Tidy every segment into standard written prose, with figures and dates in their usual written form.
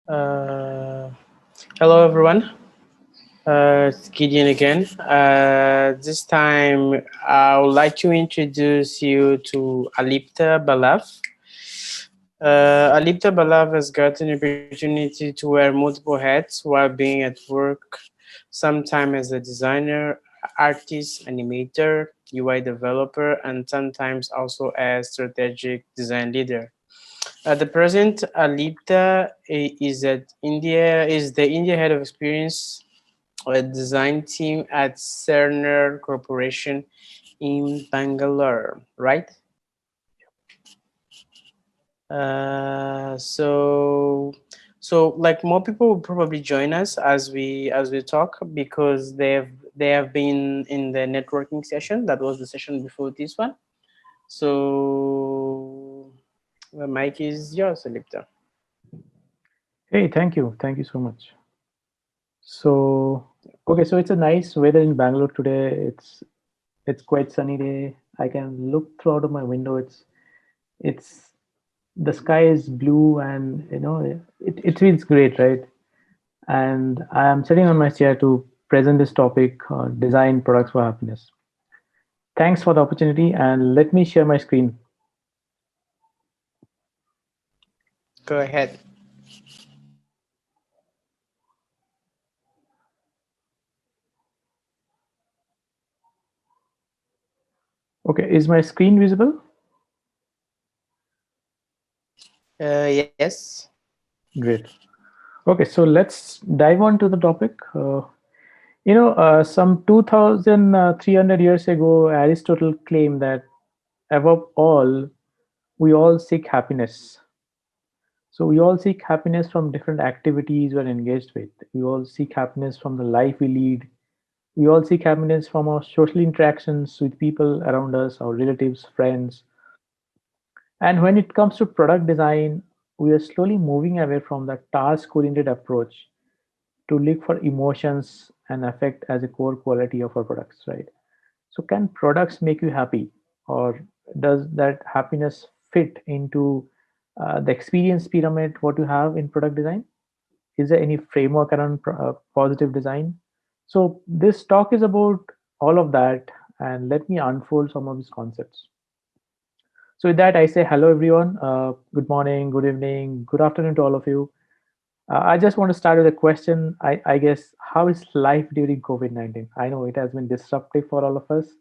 Uh, Hello, everyone. It's Gideon again. This time, I would like to introduce you to Alipta Balaf. Alipta Balaf has got an opportunity to wear multiple hats while being at work, sometimes as a designer, artist, animator, UI developer, and sometimes also as strategic design leader. At the present, Alipta is the India head of experience design team at Cerner Corporation in Bangalore, right? So like more people will probably join us as we talk because they have been in the networking session. That was the session before this one. So the mic is yours, Alipta. Hey, thank you. Thank you so much. So, okay, so it's a nice weather in Bangalore today. It's quite sunny day. I can look through out of my window. It's the sky is blue and it feels great, right? And I am sitting on my chair to present this topic, design products for happiness. Thanks for the opportunity and let me share my screen. Go ahead. Okay, is my screen visible? Yes. Great. Okay, so let's dive on to the topic. Some 2,300 years ago, Aristotle claimed that above all, we all seek happiness. So we all seek happiness from different activities we're engaged with. We all seek happiness from the life we lead. We all seek happiness from our social interactions with people around us, our relatives, friends. And when it comes to product design, we are slowly moving away from the task oriented approach to look for emotions and affect as a core quality of our products, right? So, can products make you happy, or does that happiness fit into the experience pyramid? What you have in product design? Is there any framework around positive design? So, this talk is about all of that, and let me unfold some of these concepts. So, with that, I say hello, everyone. Good morning, good evening, good afternoon to all of you. I just want to start with a question. I guess, how is life during COVID 19? I know it has been disruptive for all of us.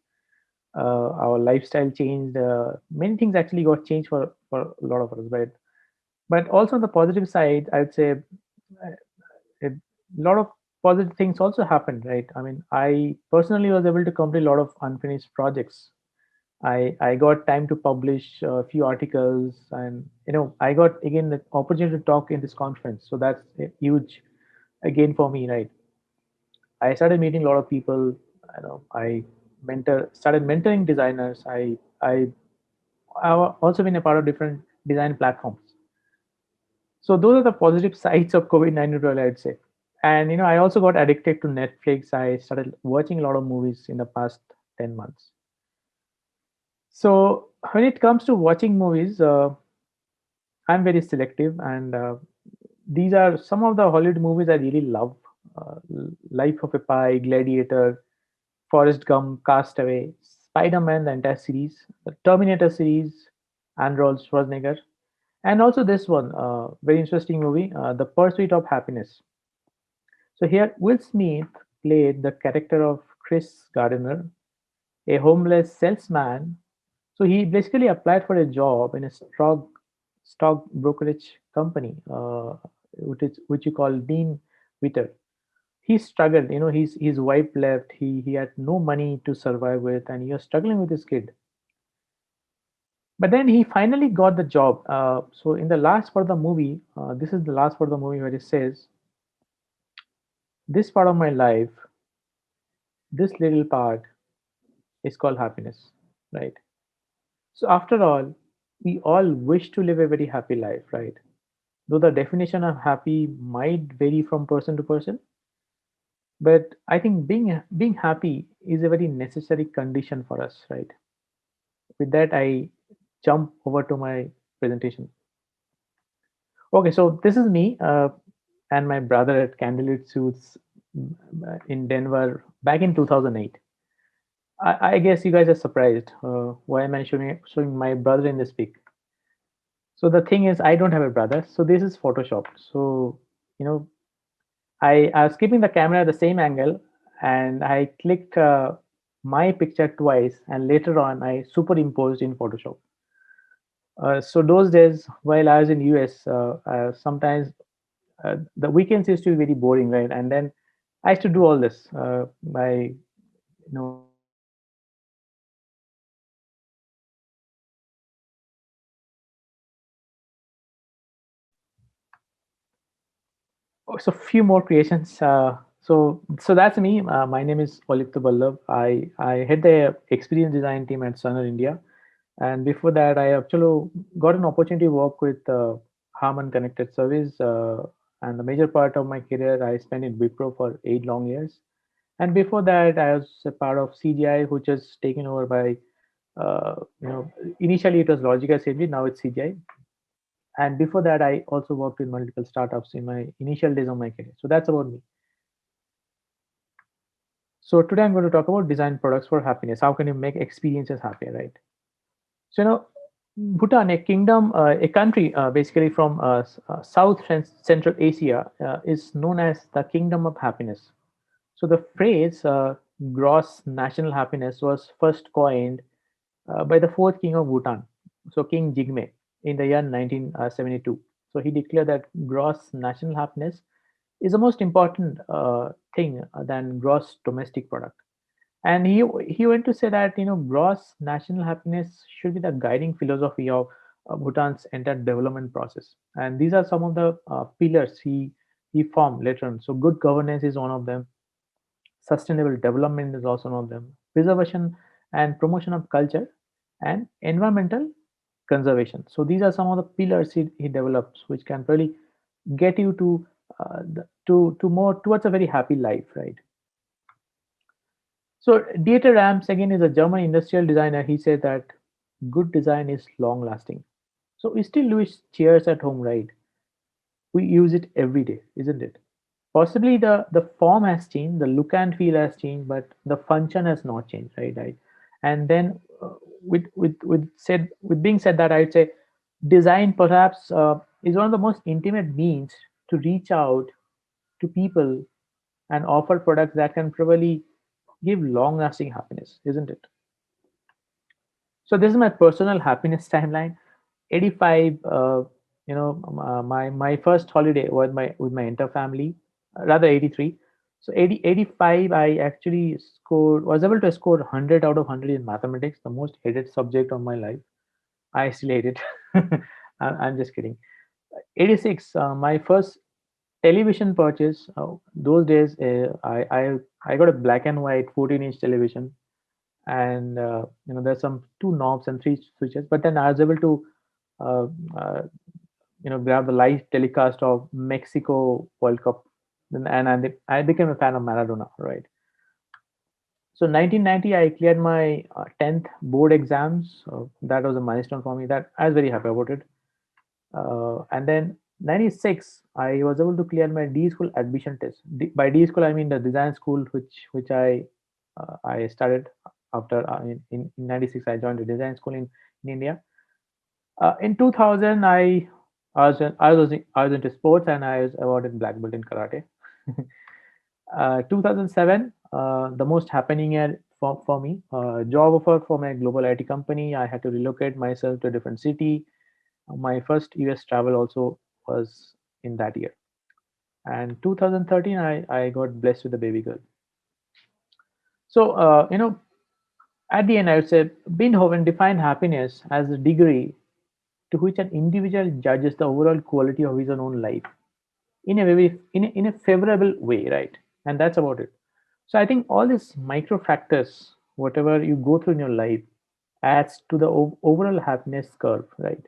Our lifestyle changed. Many things actually got changed for a lot of us, right? But also on the positive side, I would say a lot of positive things also happened, right? I mean, I personally was able to complete a lot of unfinished projects. I got time to publish a few articles, and I got again the opportunity to talk in this conference. So that's a huge again for me, right? I started meeting a lot of people. I started mentoring designers. I've also been a part of different design platforms. So those are the positive sides of COVID-19, really, I'd say. And I also got addicted to Netflix. I started watching a lot of movies in the past 10 months. So when it comes to watching movies, I'm very selective, and these are some of the Hollywood movies I really love. Life of a Pi, Gladiator, Forrest Gump, Castaway, Spider-Man, the entire series, the Terminator series, Arnold Schwarzenegger, and also this one, very interesting movie, The Pursuit of Happiness. So here, Will Smith played the character of Chris Gardner, a homeless salesman. So he basically applied for a job in a stock brokerage company, which you call Dean Witter. He struggled. His wife left. He had no money to survive with, and he was struggling with his kid. But then he finally got the job. So in the last part of the movie, this is the last part of the movie where it says, "This part of my life, this little part, is called happiness." Right. So after all, we all wish to live a very happy life, right? Though the definition of happy might vary from person to person, but I think being happy is a very necessary condition for us, right? With that, I jump over to my presentation. Okay, so this is me. and my brother at Candlelit Suits in Denver back in 2008. I guess you guys are surprised. Why am I showing my brother in this pic? So the thing is, I don't have a brother, so this is photoshopped. So you know, I was keeping the camera at the same angle, and I clicked my picture twice, and later on I superimposed in Photoshop. So those days, while I was in US, sometimes the weekends used to be very boring, right? And then I used to do all this by using so few more creations. So that's me. My name is Olipta Ballab. I head the experience design team at Sonar India, and before that, I actually got an opportunity to work with Harman Connected Service, and the major part of my career I spent in Wipro for 8 long years. And before that, I was a part of CGI, which was taken over by initially it was Logic Assembly, now it's CGI. And before that, I also worked with multiple startups in my initial days of my career. So that's about me. So today I'm going to talk about design products for happiness. How can you make experiences happier, right? So Bhutan, a kingdom, a country basically from South Central Asia, is known as the Kingdom of Happiness. So the phrase "gross national happiness" was first coined by the fourth king of Bhutan, so King Jigme, in the year 1972. So he declared that gross national happiness is the most important thing than gross domestic product. And he went to say that gross national happiness should be the guiding philosophy of Bhutan's entire development process. And these are some of the pillars he formed later on. So good governance is one of them. Sustainable development is also one of them. Preservation and promotion of culture and environmental conservation. So these are some of the pillars he develops, which can really get you to more towards a very happy life, right? So Dieter Rams again is a German industrial designer. He said that good design is long lasting. So we still use chairs at home, right? We use it every day, isn't it? Possibly the form has changed, the look and feel has changed, but the function has not changed, right? And then with being said that, I'd say design perhaps is one of the most intimate means to reach out to people and offer products that can probably give long lasting happiness, isn't it? So this is my personal happiness timeline. 85, my first holiday was my with my entire family, rather 83. So 85, I actually was able to score 100 out of 100 in mathematics, the most hated subject of my life. I still hate it. I'm just kidding. 86, my first television purchase. Those days, I got a black and white 14-inch television, and there's some two knobs and three switches. But then I was able to uh, uh, grab the live telecast of Mexico World Cup, and I became a fan of Maradona, right? So 1990, I cleared my 10th board exams. So that was a milestone for me. That I was very happy about it. And then 96, I was able to clear my D school admission test. By D school, I mean the design school, which I started after in 96. I joined the design school in India. In 2000, I was into sports, and I was awarded black belt in karate. 2007, the most happening year for me. Job offer from a global IT company. I had to relocate myself to a different city. My first US travel also was in that year. And 2013, I got blessed with a baby girl. So, at the end, I would say Beethoven defined happiness as the degree to which an individual judges the overall quality of his own life in a very in a favorable way, right? And that's about it. So I think all these micro factors, whatever you go through in your life, adds to the overall happiness curve, right?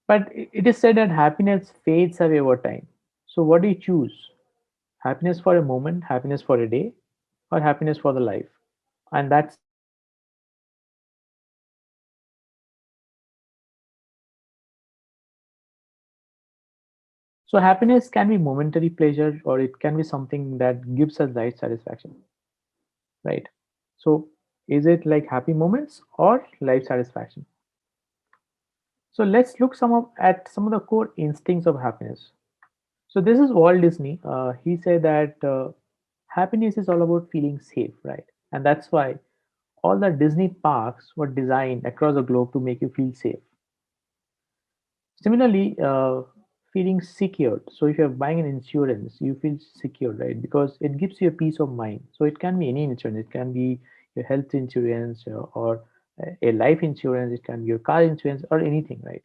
But it is said that happiness fades away over time. So what do you choose? Happiness for a moment, happiness for a day, or happiness for the life? And that's So happiness can be momentary pleasure, or it can be something that gives us life satisfaction, right? So is it like happy moments or life satisfaction? So let's look at some of the core instincts of happiness. So this is Walt Disney. He said that happiness is all about feeling safe, right? And that's why all the Disney parks were designed across the globe to make you feel safe. Similarly, feeling secured. So if you're buying an insurance, you feel secure, right? Because it gives you a peace of mind. So it can be any insurance. It can be your health insurance or a life insurance. It can be your car insurance or anything, right?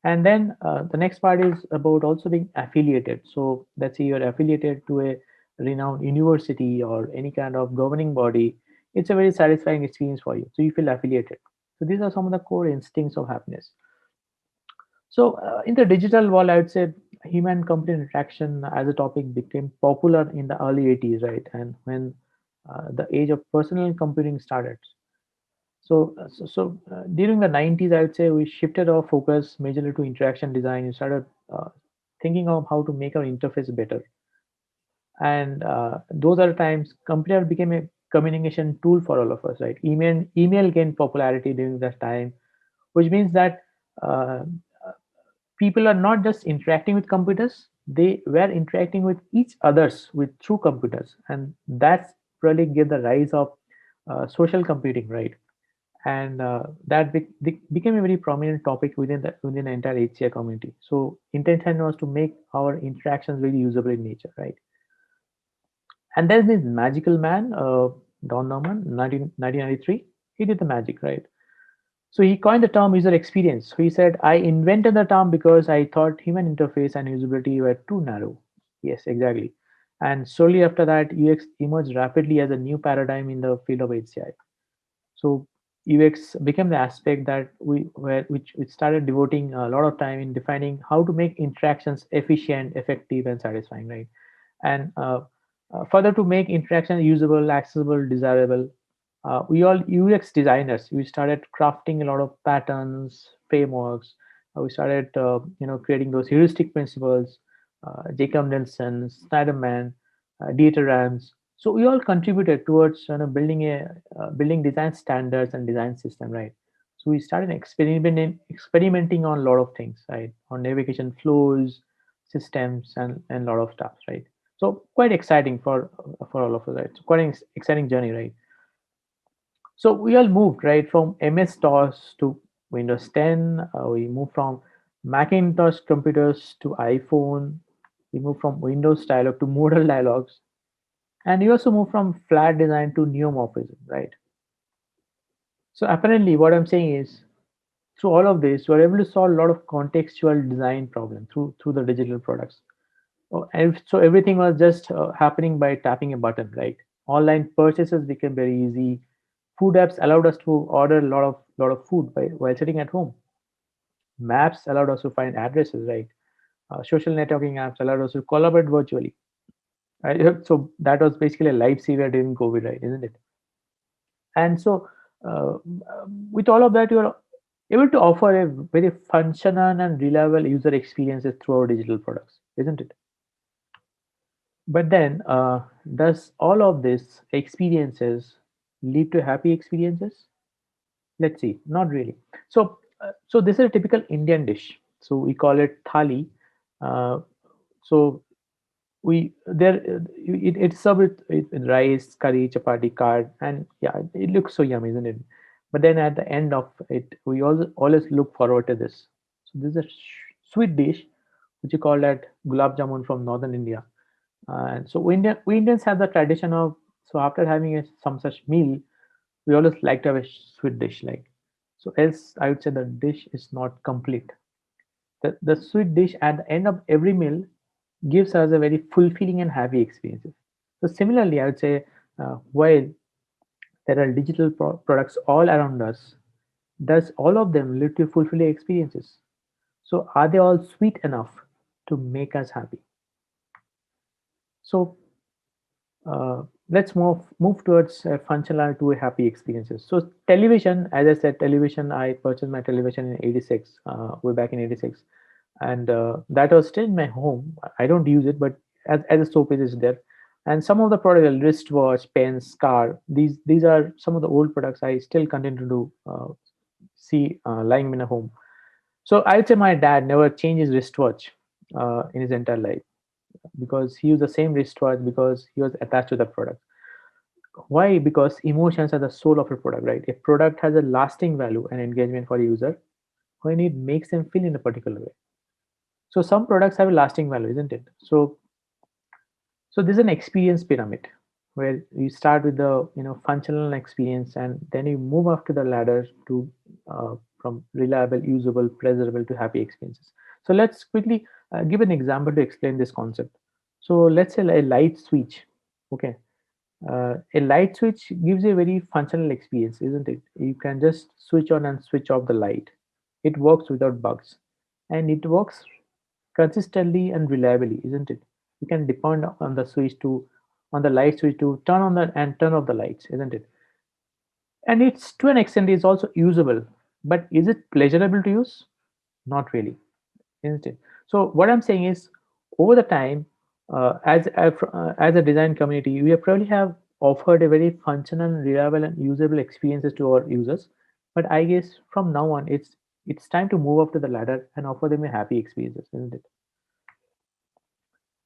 And then the next part is about also being affiliated. So let's say you're affiliated to a renowned university or any kind of governing body. It's a very satisfying experience for you. So you feel affiliated. So these are some of the core instincts of happiness. So in the digital world, I would say human computer interaction as a topic became popular in the early 80s, right? And when the age of personal computing started. During the 90s, I would say we shifted our focus majorly to interaction design. We started thinking of how to make our interface better. And those are the times computer became a communication tool for all of us, right? Email gained popularity during that time, which means that uh, people are not just interacting with computers, they were interacting with each others with through computers, and that's really gave the rise of social computing, right? And that became a very prominent topic within the entire HCI community. So intention was to make our interactions very usable in nature, right? And there's this magical man, Don Norman, 1993. He did the magic, right? So he coined the term user experience. So he said, I invented the term because I thought human interface and usability were too narrow. Yes, exactly. And shortly after that, UX emerged rapidly as a new paradigm in the field of HCI. So UX became the aspect that which started devoting a lot of time in defining how to make interactions efficient, effective, and satisfying, right? And further to make interaction usable, accessible, desirable, we all UX designers we started crafting a lot of patterns, frameworks. We started creating those heuristic principles, Jacob Nelson, Snyderman, Dieter Rams. So we all contributed towards building design standards and design system, right? So we started experimenting on a lot of things, right? On navigation flows, systems, and a lot of stuff, right? So quite exciting for all of us, right? So quite an exciting journey, right? So we all moved right from MS DOS to Windows 10. We moved from Macintosh computers to iPhone. We moved from Windows dialog to modal dialogues, and we also moved from flat design to neomorphism, right? So apparently, what I'm saying is, through all of this, we're able to solve a lot of contextual design problems through the digital products. Oh, and so everything was just happening by tapping a button, right? Online purchases became very easy. Food apps allowed us to order a lot of food while sitting at home. Maps allowed us to find addresses, right? Social networking apps allowed us to collaborate virtually. Right? So that was basically a lifesaver during COVID, right? Isn't it? And so, with all of that, you're able to offer a very functional and reliable user experiences through our digital products, isn't it? But then, does all of this experiences lead to happy experiences? Let's see. Not really. So this is a typical Indian dish. So we call it thali. Uh, so we there it's served with rice, curry, chapati, curd, and yeah, it looks so yummy, isn't it? But then at the end of it, we always look forward to this. So this is a sweet dish, which you call that gulab jamun from northern India. And so we Indians have the tradition of, so after having some such meal, we always like to have a sweet dish, like, so else I would say the dish is not complete. The sweet dish at the end of every meal gives us a very fulfilling and happy experiences. So similarly, I would say while there are digital products all around us, does all of them lead to fulfilling experiences? So are they all sweet enough to make us happy? So let's move towards functional to happy experiences. So television, as I said, television. I purchased my television in '86, way back in '86, and that was still in my home. I don't use it, but as a showpiece is there. And some of the products, like wristwatch, pens, scarf, these are some of the old products I still continue to see lying in a home. So I'd say my dad never changed his wristwatch in his entire life, because he used the same wristwatch because he was attached to the product. Why? Because emotions are the soul of a product, right? A product has a lasting value and engagement for a user when it makes them feel in a particular way. So some products have a lasting value, isn't it? So this is an experience pyramid where you start with the functional experience, and then you move up to the ladder to from reliable, usable, pleasurable to happy experiences. So let's quickly give an example to explain this concept. So let's say a light switch. Okay, a light switch gives a very functional experience, isn't it? You can just switch on and switch off the light. It works without bugs, and it works consistently and reliably, isn't it? You can depend on the switch to on the light switch to turn on the and turn off the lights, isn't it? And it's to an extent is also usable, but is it pleasurable to use? Not really, isn't it? So what I'm saying is, over the time, as a design community, we have probably have offered a very functional, reliable, and usable experiences to our users. But I guess from now on, it's time to move up to the ladder and offer them a happy experiences, isn't it?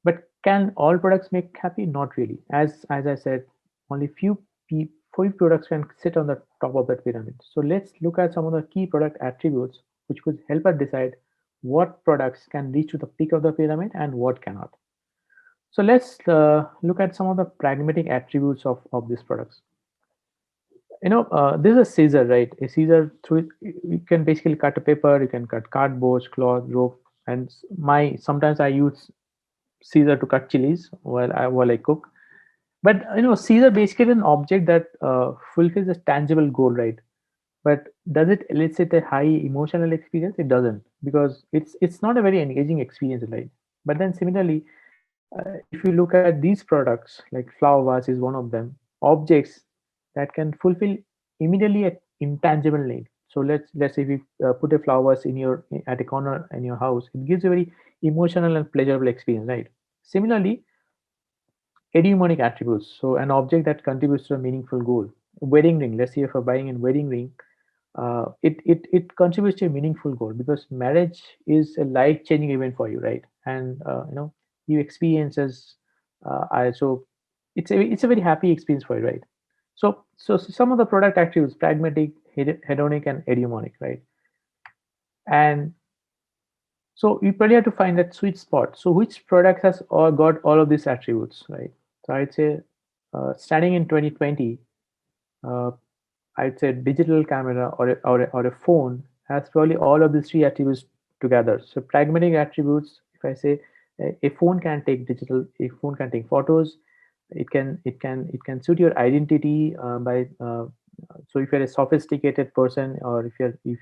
But can all products make happy? Not really. As I said, only few products can sit on the top of that pyramid. So let's look at some of the key product attributes which could help us decide what products can reach to the peak of the pyramid and what cannot. So let's look at some of the pragmatic attributes of these products. This is a scissor, right? A scissor, through you can basically cut a paper, you can cut cardboard, cloth, rope, and my sometimes I use Caesar to cut chilies while I cook. But Caesar basically an object that fulfills a tangible goal, right? But does it elicit a high emotional experience? It doesn't, because it's not a very engaging experience, right? But then similarly, if you look at these products, like flower vase is one of them, objects that can fulfill immediately an intangible need. So let's say if you put a flower vase in your at a corner in your house, it gives a very emotional and pleasurable experience, right? Similarly, eudaimonic attributes. So an object that contributes to a meaningful goal. A wedding ring. Let's say if you're buying a wedding ring, it contributes to a meaningful goal, because marriage is a life changing event for you, right? And you experiences. So it's a very happy experience for you, right? So some of the product attributes: pragmatic, hedonic, and eudaimonic, right? And so you probably have to find that sweet spot. So which product has all got all of these attributes, right? So I'd say, starting in 2020, uh, I'd say digital camera or a phone has probably all of these three attributes together. So pragmatic attributes, if I say a phone can take digital, a phone can take photos, it can suit your identity by so if you're a sophisticated person, or if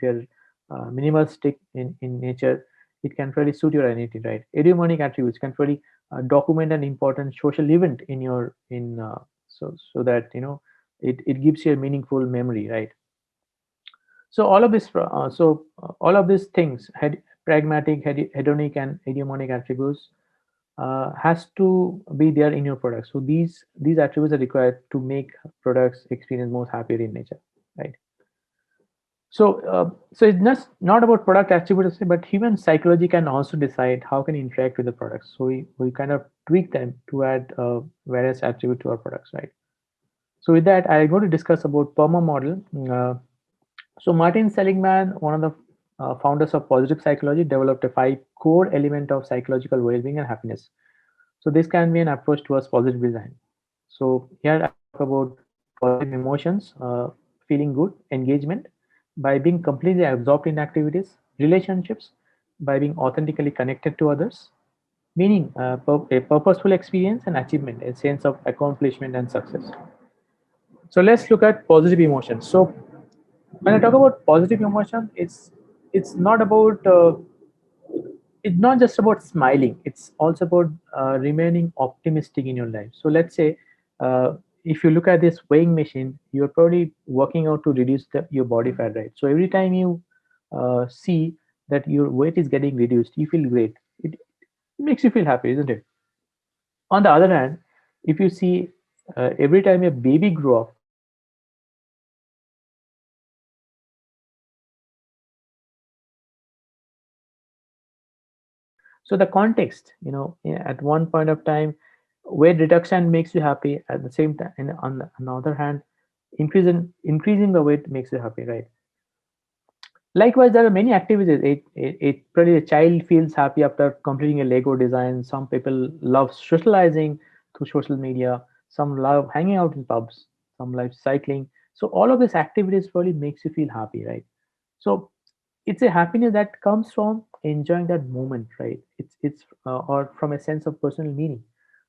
you're minimalistic in nature, it can really suit your identity, right? Eudaimonic attributes can really document an important social event in your in so that it gives you a meaningful memory, right? So all of these things, pragmatic, hedonic, and eudaimonic attributes has to be there in your product. So these attributes are required to make products experience more happier in nature, right? So it's not about product attributes, but human psychology can also decide how can interact with the products. So we kind of tweak them to add various attributes to our products, right? So with that, I'm going to discuss about PERMA model. So Martin Seligman, one of the founders of positive psychology, developed a five core element of psychological well-being and happiness. So this can be an approach towards positive design. So here I talk about positive emotions, feeling good, engagement, by being completely absorbed in activities, relationships, by being authentically connected to others, meaning a purposeful experience and achievement, a sense of accomplishment and success. So let's look at positive emotions. So when I talk about positive emotion, it's not about it's not just about smiling. It's also about remaining optimistic in your life. So let's say, if you look at this weighing machine, you're probably working out to reduce your body fat, right? So every time you see that your weight is getting reduced, you feel great. It makes you feel happy, isn't it? On the other hand, if you see every time a baby grow up, so the context, at one point of time, weight reduction makes you happy. At the same time, and on the other hand, increasing the weight makes you happy, right? Likewise, there are many activities. Probably a child feels happy after completing a Lego design. Some people love socializing through social media. Some love hanging out in pubs. Some love cycling. So all of these activities probably makes you feel happy, right? So it's a happiness that comes from enjoying that moment, right? It's or from a sense of personal meaning.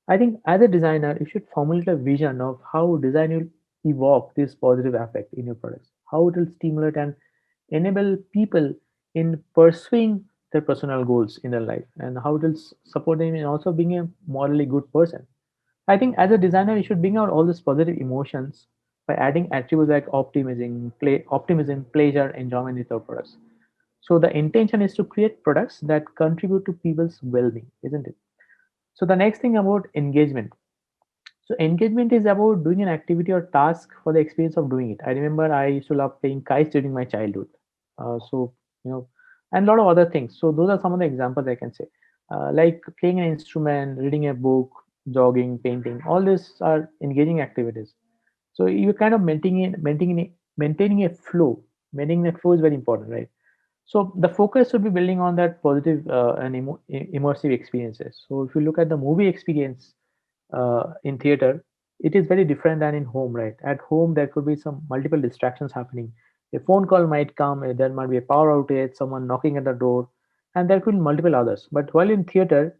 I think as a designer, you should formulate a vision of how design will evoke this positive effect in your products, how it will stimulate and enable people in pursuing their personal goals in their life, and how it will support them in also being a morally good person. I think as a designer, you should bring out all these positive emotions by adding attributes like optimism, pleasure, enjoyment with our products. So the intention is to create products that contribute to people's well-being, isn't it? So the next thing about engagement. So engagement is about doing an activity or task for the experience of doing it. I remember I used to love playing kites during my childhood. So you know, and a lot of other things. So those are some of the examples I can say, like playing an instrument, reading a book, jogging, painting. All these are engaging activities. So you're kind of maintaining a flow. Maintaining a flow is very important, right? So the focus should be building on that positive and immersive experiences. So if you look at the movie experience in theater, it is very different than in home, right? At home, there could be some multiple distractions happening. A phone call might come, there might be a power outage, someone knocking at the door, and there could be multiple others. But while in theater,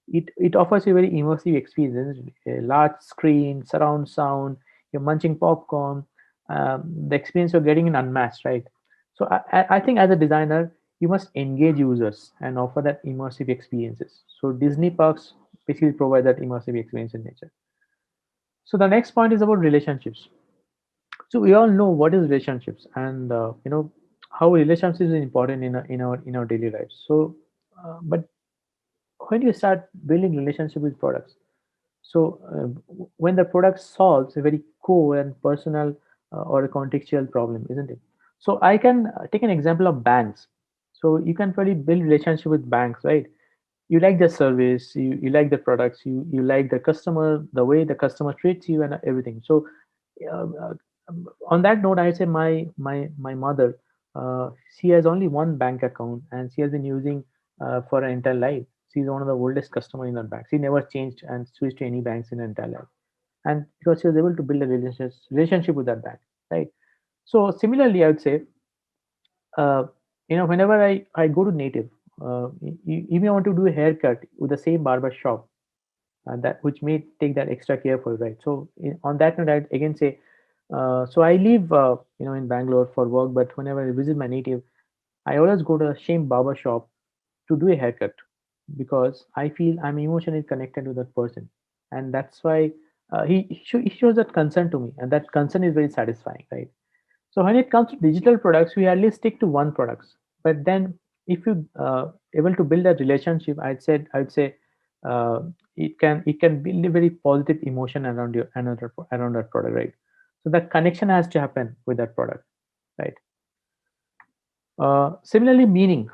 it offers you a very immersive experience, a large screen, surround sound, you're munching popcorn, the experience you're getting is unmatched, right? So I think as a designer, you must engage users and offer that immersive experiences. So Disney parks basically provide that immersive experience in nature. So the next point is about relationships. So we all know what is relationships, and how relationships is important in our daily lives. So but when you start building relationship with products, so when the product solves a very core and personal or a contextual problem, isn't it? So I can take an example of banks. So you can probably build relationship with banks, right? You like the service, you like the products, you like the customer, the way the customer treats you and everything. So uh, uh, on that note, I would say my mother, she has only one bank account and she has been using for her entire life. She's one of the oldest customer in that bank. She never changed and switched to any banks in her entire life, and because she was able to build a relationship with that bank, right? So similarly, I would say, uh, whenever I go to native, you may want to do a haircut with the same barber shop, that which may take that extra careful, right? So on that note, I'd again say, so I live in Bangalore for work, but whenever I visit my native, I always go to the same barber shop to do a haircut, because I feel I'm emotionally connected to that person, and that's why he shows that concern to me, and that concern is very satisfying, right? So when it comes to digital products, we hardly stick to one products. But then, if you able to build a relationship, I'd say it can build a very positive emotion around your another around that product, right? So that connection has to happen with that product, right? Similarly, meaning.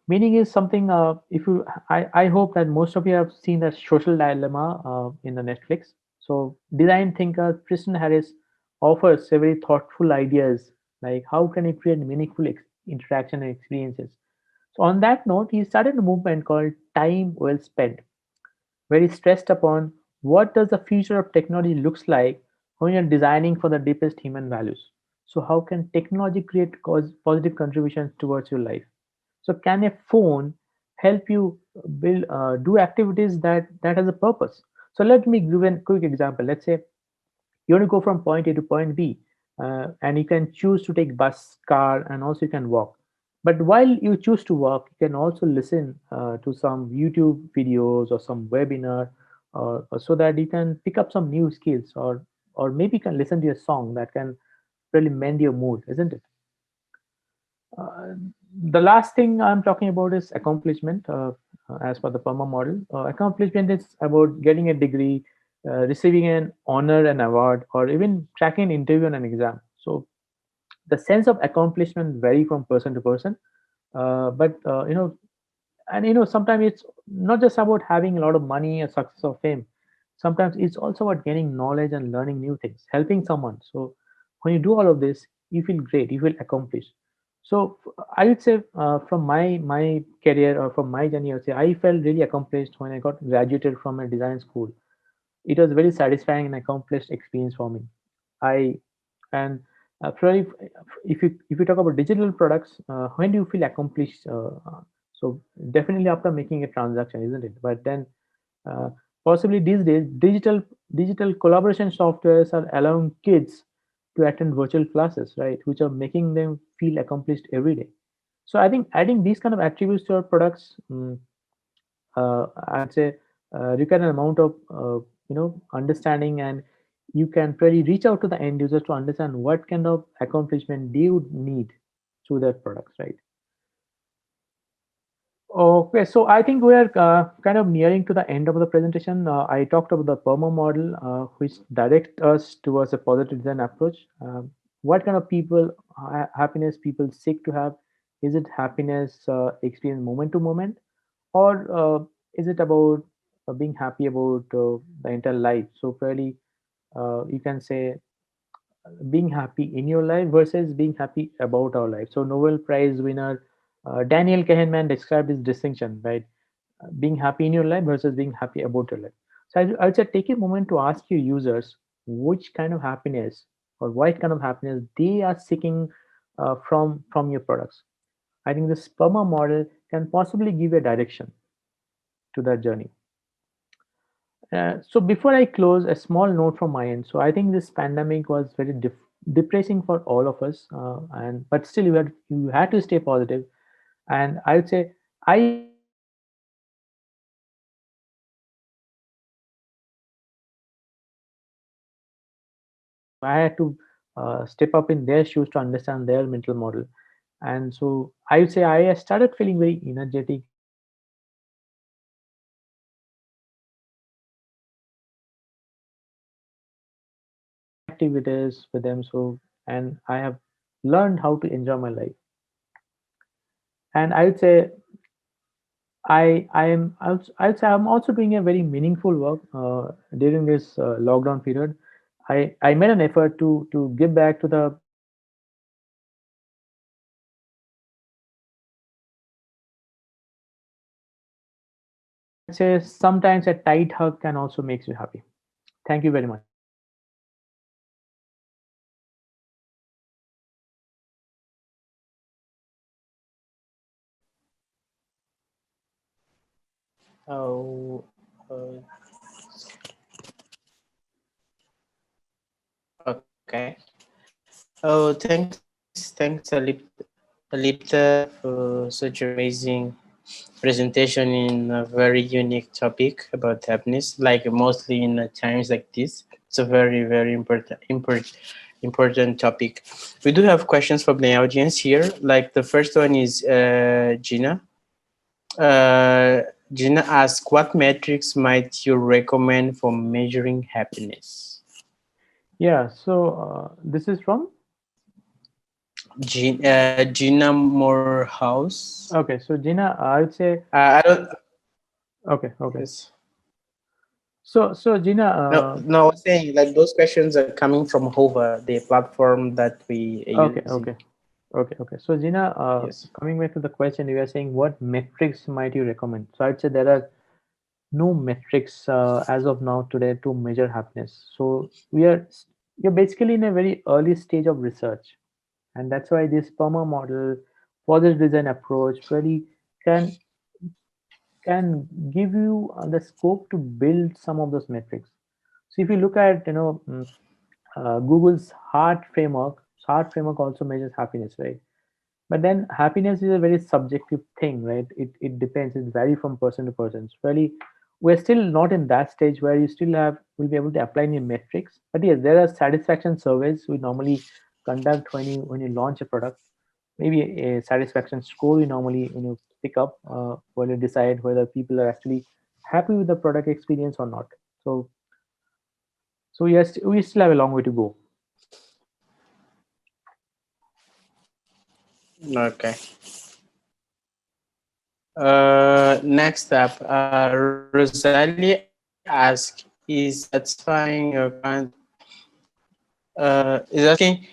Meaning is something. If you, I hope that most of you have seen the social dilemma in the Netflix. So, design thinker Tristan Harris offers a very thoughtful ideas, like how can you create meaningful interaction and experiences. So, on that note, he started a movement called Time Well Spent, very stressed upon what does the future of technology looks like when you're designing for the deepest human values. So how can technology create positive contributions towards your life? So can a phone help you build do activities that has a purpose? So let me give a quick example. Let's say you want to go from point A to point B, and you can choose to take bus, car, and also you can walk. But while you choose to walk, you can also listen to some YouTube videos or some webinar, or so that you can pick up some new skills, or maybe you can listen to a song that can really mend your mood, isn't it? Uh, The last thing I'm talking about is accomplishment. As per the PERMA model, accomplishment is about getting a degree, receiving an honor, an award, or even cracking an interview and an exam. So the sense of accomplishment vary from person to person. But and sometimes it's not just about having a lot of money or success or fame. Sometimes it's also about gaining knowledge and learning new things, helping someone. So when you do all of this, you feel great, you feel accomplished. So I would say, from my career or from my journey, I would say I felt really accomplished when I got graduated from a design school. It was very satisfying and accomplished experience for me. I and Probably, if you talk about digital products, when do you feel accomplished? So definitely after making a transaction, isn't it? But then, uh, possibly these days, digital collaboration softwares are allowing kids to attend virtual classes, right? Which are making them feel accomplished every day. So I think adding these kind of attributes to our products, I'd say, require an amount of understanding, and you can really reach out to the end users to understand what kind of accomplishment they would need through their products, right? Okay, so I think we are kind of nearing to the end of the presentation. I talked about the PERMA model, which direct us towards a positive design approach. What kind of happiness people seek to have? Is it happiness experienced moment to moment, or is it about being happy about the entire life? So probably you can say being happy in your life versus being happy about our life. So Nobel Prize winner Daniel Kahneman described this distinction, right? Being happy in your life versus being happy about your life. So I would say take a moment to ask your users which kind of happiness or what kind of happiness they are seeking from your products. I think this PERMA model can possibly give a direction to that journey. So before I close, a small note from my end. So I think this pandemic was very depressing for all of us, and but still you had to stay positive. And I would say I had to step up in their shoes to understand their mental model. And so I would say I started feeling very energetic and activities with them. So and I have learned how to enjoy my life. And I would say I'd say I'm also doing a very meaningful work during this lockdown period. I made an effort to give back to the I'd say sometimes a tight hug can also makes you happy. Thank you very much. Oh, okay. Oh, thanks, Alipta, for such amazing presentation in a very unique topic about happiness. Like mostly in times like this, it's a very important topic. We do have questions from the audience here. Like the first one is Gina. Uh, Gina asks, "What metrics might you recommend for measuring happiness?" Yeah. So this is from Gina Morehouse. okay. So Gina, I would say I don't. okay. Okay. Yes. So Gina, No, I was saying like those questions are coming from Hova, the platform that we are okay. using. Okay. Okay. Okay. So Gina, Yes. coming back to the question, you are saying what metrics might you recommend? So I'd say there are no metrics as of now today to measure happiness. So you're basically in a very early stage of research, and that's why this PERMA model, positive design approach, really can can give you the scope to build some of those metrics. So if you look at Google's heart framework also measures happiness, right? But then happiness is a very subjective thing, right? It depends. It varies from person to person. It's really we're still not in that stage where you still have will be able to apply any metrics. But yes, there are satisfaction surveys we normally conduct when you launch a product. maybe a satisfaction score you normally pick up when you decide whether people are actually happy with the product experience or not. So yes, we still have a long way to go. Okay. Next up, Rosalie asks, is satisfying your client? Is asking,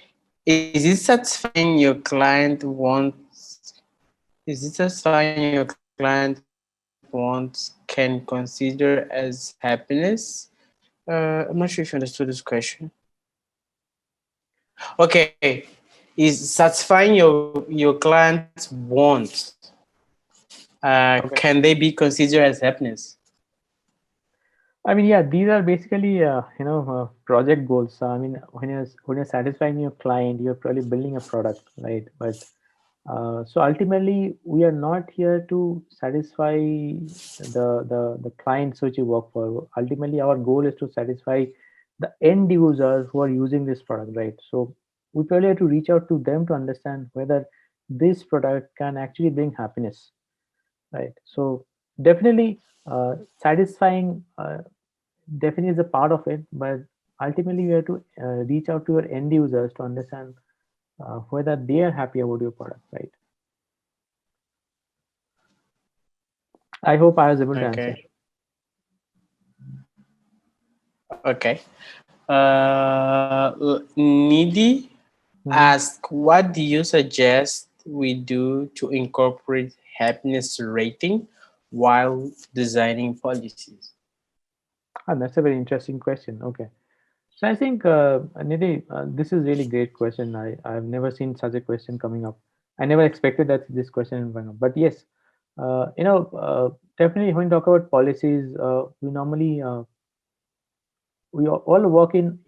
is it satisfying your client wants? Is it satisfying your client wants can consider as happiness? I'm not sure if you understood this question. Okay, is satisfying your client's wants? Okay. Can they be considered as happiness? I mean, yeah, these are basically project goals. I mean, when you're satisfying your client, you're probably building a product, right? But so ultimately, we are not here to satisfy the clients which you work for. Ultimately, our goal is to satisfy the end users who are using this product, right? So we probably have to reach out to them to understand whether this product can actually bring happiness, right? So definitely, satisfying definitely is a part of it, but ultimately you have to reach out to your end users to understand whether they are happy about your product, right? I hope I was able to answer. Okay. Okay. Needy Mhm. ask, what do you suggest we do to incorporate happiness rating while designing policies? That's a very interesting question. Okay. So I think, Nidhi, this is really great question. I've never seen such a question coming up. I never expected that this question would come up. But yes, definitely when we talk about policies, we normally we all work in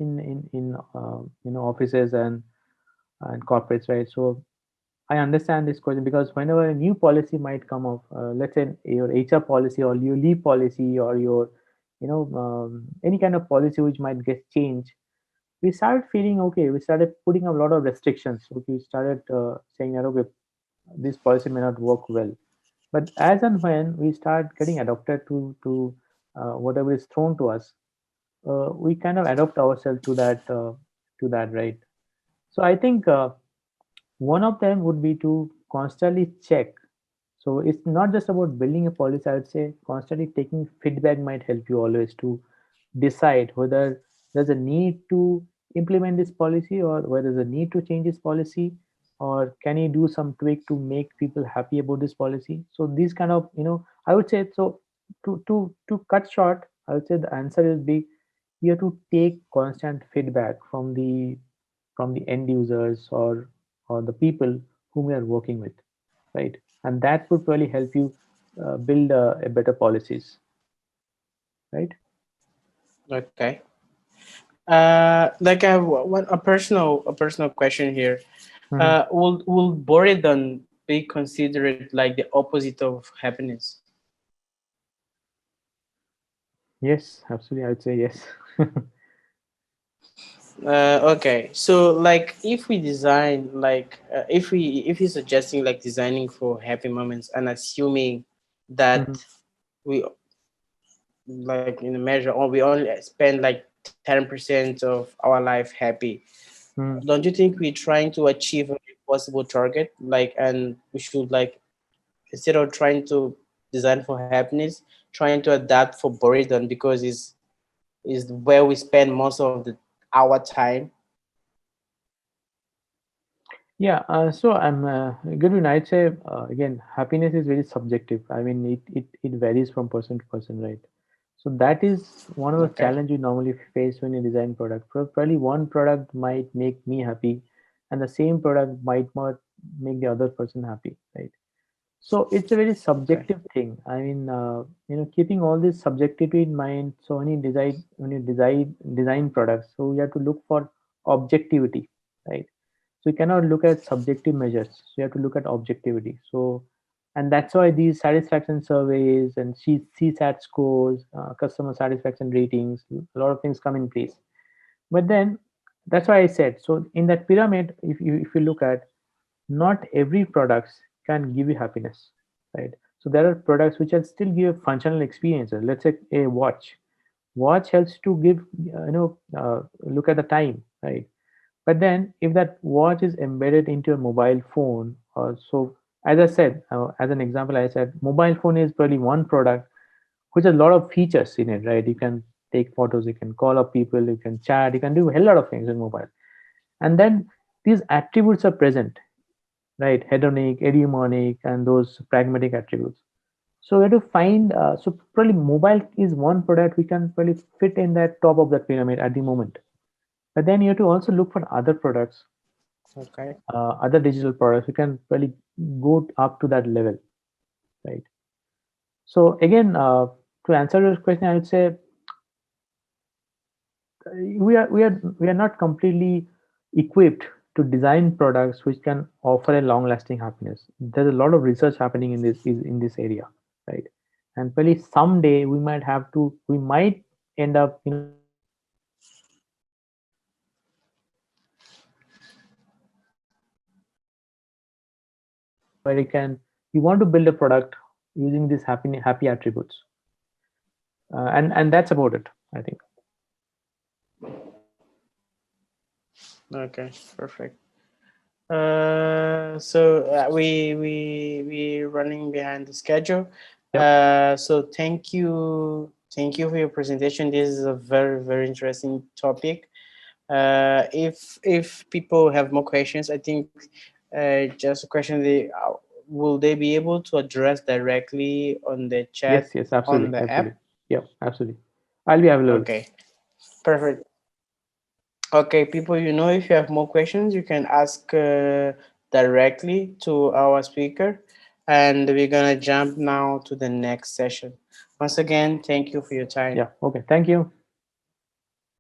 offices and corporates, right? So I understand this question because whenever a new policy might come up, let's say your HR policy or your leave policy or your, any kind of policy which might get changed, we started feeling okay. We started putting a lot of restrictions. Okay, we started saying that okay, this policy may not work well. But as and when we start getting adopted to whatever is thrown to us, we kind of adopt ourselves to that, right? So I think one of them would be to constantly check. So it's not just about building a policy. I would say constantly taking feedback might help you always to decide whether there's a need to implement this policy or whether there's a need to change this policy or can you do some tweak to make people happy about this policy. So these kind of, I would say, so to cut short, I would say the answer will be you have to take constant feedback from the end users or the people whom you are working with, right? And that would probably help you build a better policies, right? Okay. Like I have a personal question here. Mhm. Will boredom be considered like the opposite of happiness? Yes, absolutely. I would say yes. Okay, so like if we design like if you're suggesting like designing for happy moments and assuming Mhm. that we like in a measure or we only spend like 10% of our life happy, Mhm. don't you think we're trying to achieve a possible target, like, and we should like instead of trying to design for happiness, trying to adapt for boredom because is where we spend most of the our time. Yeah, so I'm good. I'd say again, happiness is very subjective. I mean, it varies from person to person, right? So that is one of the Okay. challenge you normally face when you design product. Probably one product might make me happy, and the same product might not make the other person happy, right? So it's a very Okay. subjective thing. I mean, keeping all this subjectivity in mind. So when you design products, so you have to look for objectivity, right? So you cannot look at subjective measures. So you have to look at objectivity. So, and that's why these satisfaction surveys and CSAT scores, customer satisfaction ratings, a lot of things come in place. But then that's why I said so in that pyramid. If you look at not every products can give you happiness, right? So there are products which will still give functional experiences. Let's say a watch helps to give look at the time, right? But then if that watch is embedded into a mobile phone, or so, as I said, as an example, I said mobile phone is probably one product which has a lot of features in it, right? You can take photos, you can call up people, you can chat, you can do a hell lot of things in mobile. And then these attributes are present, right? Hedonic, eudaimonic, and those pragmatic attributes. So we have to find, so probably mobile is one product we can probably fit in that top of that pyramid at the moment. But then you have to also look for other products, Okay. other digital products. We can probably go up to that level, right? So again, to answer your question, I would say we are not completely equipped to design products which can offer a long lasting happiness. There's a lot of research happening in this area, right? And probably someday we might end up where you want to build a product using these happy attributes, and that's about it, I think. Okay, perfect. We running behind the schedule. Yep. So thank you for your presentation. This is a very interesting topic. If people have more questions, I think just a question: will they be able to address directly on the chat Yes, on absolutely, the app? absolutely. Yep, absolutely. I'll be available. Okay, perfect. Okay, people, if you have more questions, you can ask directly to our speaker. And we're going to jump now to the next session. Once again, thank you for your time. Yeah, okay, thank you.